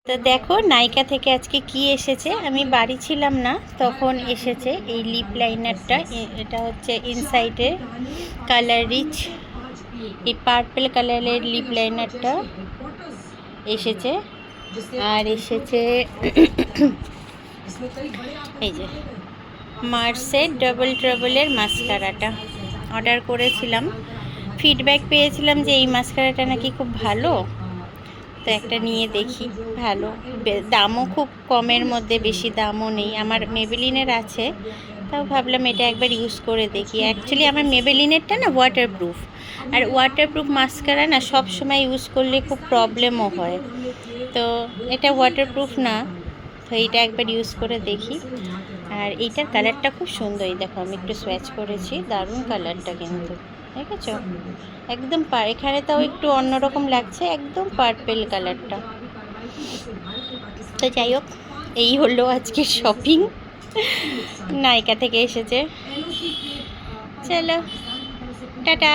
তো দেখো নাইকা থেকে আজকে কি এসেছে, আমি বাড়ি ছিলাম না তখন এসেছে এই লিপ লাইনারটা। এটা হচ্ছে ইনসাইডের কালার রিচ, এই পার্পল কালারের লিপ লাইনারটা এসেছে। আর এসেছে এই যে মার্সের ডাবল ট্রাবলের মাস্কারাটা অর্ডার করেছিলাম। ফিডব্যাক পেয়েছিলাম যে এই মাস্কারাটা নাকি খুব ভালো, তো একটা নিয়ে দেখি। ভালো, দামও খুব কমের মধ্যে, বেশি দামও নেই। আমার মেবেলিনের আছে, তাও ভাবলাম এটা একবার ইউজ করে দেখি। অ্যাকচুয়ালি আমার মেবেলিনেরটা না ওয়াটারপ্রুফ, আর ওয়াটারপ্রুফ মাস্কারা না সব সময় ইউজ করলে খুব প্রবলেমও হয়, তো এটা ওয়াটারপ্রুফ না, তো এইটা একবার ইউজ করে দেখি। আর এইটার কালারটা খুব সুন্দর, এই দেখো আমি একটু সোয়াচ করেছি, দারুণ কালারটা কিন্তু, ঠিক আছে একদম। এখানে তাও একটু অন্যরকম লাগছে, একদম পার্পেল কালারটা। তো যাই হোক, এই হলো আজকে শপিং, নাইকা থেকে এসেছে। চলো টাটা।